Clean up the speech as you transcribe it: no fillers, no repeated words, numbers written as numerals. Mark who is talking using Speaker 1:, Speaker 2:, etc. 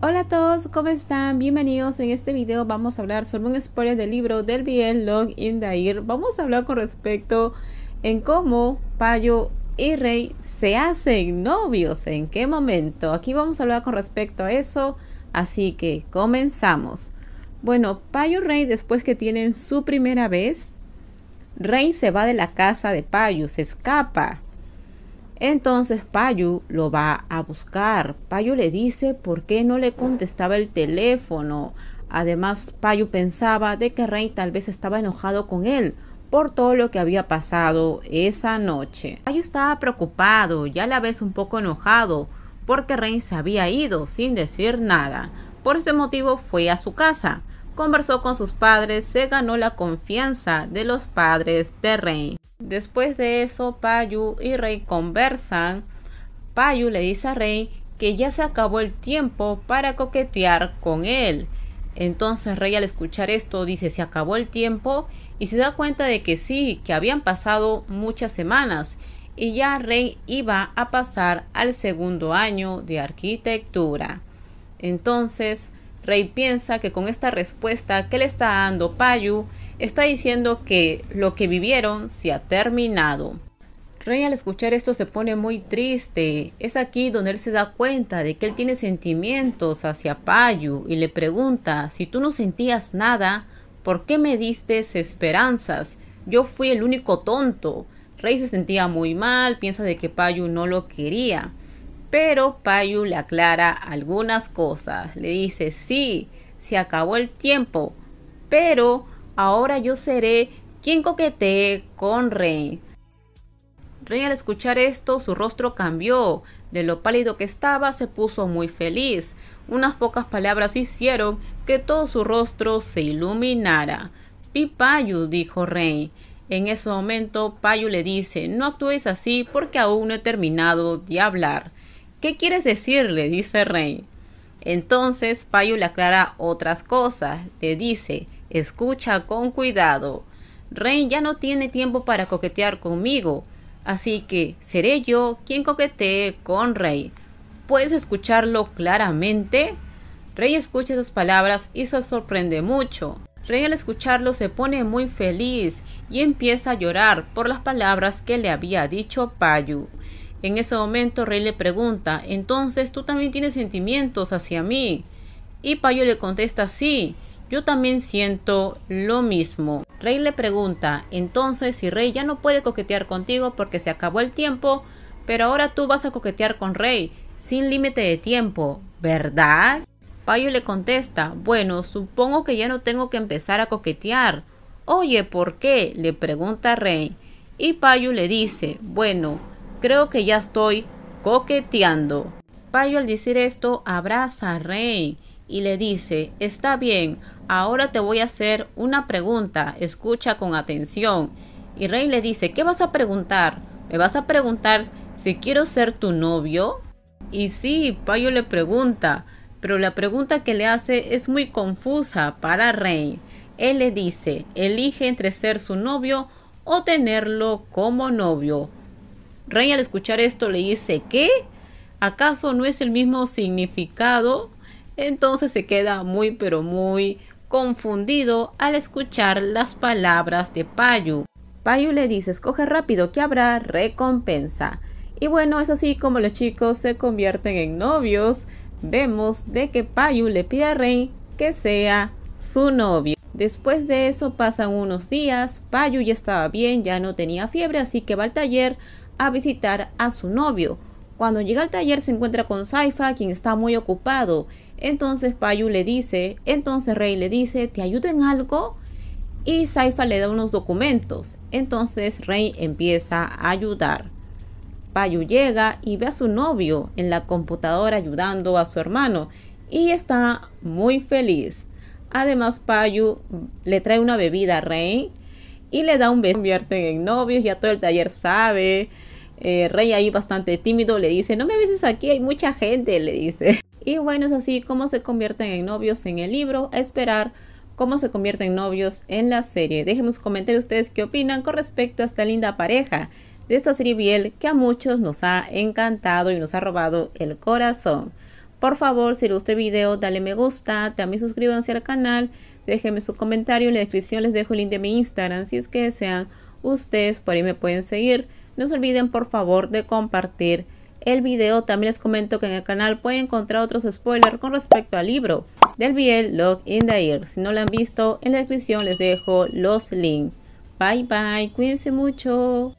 Speaker 1: Hola a todos, ¿cómo están? Bienvenidos. En este video vamos a hablar sobre un spoiler del libro del BL Long in the Air. Vamos a hablar con respecto en cómo Payu y Rei se hacen novios, en qué momento. Aquí vamos a hablar con respecto a eso, así que comenzamos. Bueno, Payu y Rei, después que tienen su primera vez, Rei se va de la casa de Payu, se escapa. Entonces Payu lo va a buscar. Payu le dice por qué no le contestaba el teléfono. Además, Payu pensaba de que Rei tal vez estaba enojado con él por todo lo que había pasado esa noche. Payu estaba preocupado y a la vez un poco enojado porque Rei se había ido sin decir nada. Por este motivo fue a su casa. Conversó con sus padres, se ganó la confianza de los padres de Rei. Después de eso, Payu y Rei conversan. Payu le dice a Rei que ya se acabó el tiempo para coquetear con él. Entonces Rei, al escuchar esto, dice: ¿se acabó el tiempo? Y se da cuenta de que sí, que habían pasado muchas semanas y ya Rei iba a pasar al segundo año de arquitectura. Entonces Rei piensa que con esta respuesta que le está dando Payu, está diciendo que lo que vivieron se ha terminado. Rei, al escuchar esto, se pone muy triste. Es aquí donde él se da cuenta de que él tiene sentimientos hacia Payu y le pregunta: si tú no sentías nada, ¿por qué me diste esperanzas? Yo fui el único tonto. Rei se sentía muy mal, piensa de que Payu no lo quería. Pero Payu le aclara algunas cosas. Le dice: sí, se acabó el tiempo, pero ahora yo seré quien coquetee con Rei. Rei, al escuchar esto, su rostro cambió. De lo pálido que estaba, se puso muy feliz. Unas pocas palabras hicieron que todo su rostro se iluminara. Payu, dijo Rei. En ese momento, Payu le dice: no actúes así porque aún no he terminado de hablar. ¿Qué quieres decirle?, dice Rei. Entonces Payu le aclara otras cosas. Le dice: escucha con cuidado. Rei ya no tiene tiempo para coquetear conmigo, así que seré yo quien coquetee con Rei. ¿Puedes escucharlo claramente? Rei escucha esas palabras y se sorprende mucho. Rei, al escucharlo, se pone muy feliz y empieza a llorar por las palabras que le había dicho Payu. En ese momento Rei le pregunta: entonces tú también tienes sentimientos hacia mí. Y Payu le contesta: sí, yo también siento lo mismo. Rei le pregunta: entonces, si Rei ya no puede coquetear contigo porque se acabó el tiempo, pero ahora tú vas a coquetear con Rei sin límite de tiempo, ¿verdad? Payu le contesta: bueno, supongo que ya no tengo que empezar a coquetear. Oye, ¿por qué?, le pregunta Rei. Y Payu le dice: bueno, creo que ya estoy coqueteando. Payu, al decir esto, abraza a Rei y le dice: está bien, ahora te voy a hacer una pregunta, escucha con atención. Y Rei le dice: ¿qué vas a preguntar? ¿Me vas a preguntar si quiero ser tu novio? Y sí, Payu le pregunta, pero la pregunta que le hace es muy confusa para Rei. Él le dice: elige entre ser su novio o tenerlo como novio. Rei, al escuchar esto, le dice: ¿qué? ¿Acaso no es el mismo significado? Entonces se queda muy pero muy confundido al escuchar las palabras de Payu. Payu le dice: escoge rápido que habrá recompensa. Y bueno, es así como los chicos se convierten en novios. Vemos de que Payu le pide a Rei que sea su novio. Después de eso pasan unos días. Payu ya estaba bien, ya no tenía fiebre, así que va al taller a visitar a su novio. Cuando llega al taller se encuentra con Saifa, quien está muy ocupado. Entonces Payu le dice, entonces Rei le dice: ¿te ayudo en algo? Y Saifa le da unos documentos. Entonces Rei empieza a ayudar. Payu llega y ve a su novio en la computadora ayudando a su hermano y está muy feliz. Además, Payu le trae una bebida a Rei y le da un beso. Se convierten en novios, ya todo el taller sabe. Rei, ahí bastante tímido, le dice: no me beses aquí, hay mucha gente, le dice. Y bueno, es así como se convierten en novios en el libro. A esperar cómo se convierten en novios en la serie. Déjenme sus comentarios ustedes qué opinan con respecto a esta linda pareja de esta serie BL que a muchos nos ha encantado y nos ha robado el corazón. Por favor, si les gustó el video, dale me gusta, también suscríbanse al canal, déjenme su comentario, en la descripción les dejo el link de mi Instagram, si es que desean ustedes, por ahí me pueden seguir. No se olviden por favor de compartir el video. También les comento que en el canal pueden encontrar otros spoilers con respecto al libro del BL Love in the Air. Si no lo han visto, en la descripción les dejo los links. Bye bye, cuídense mucho.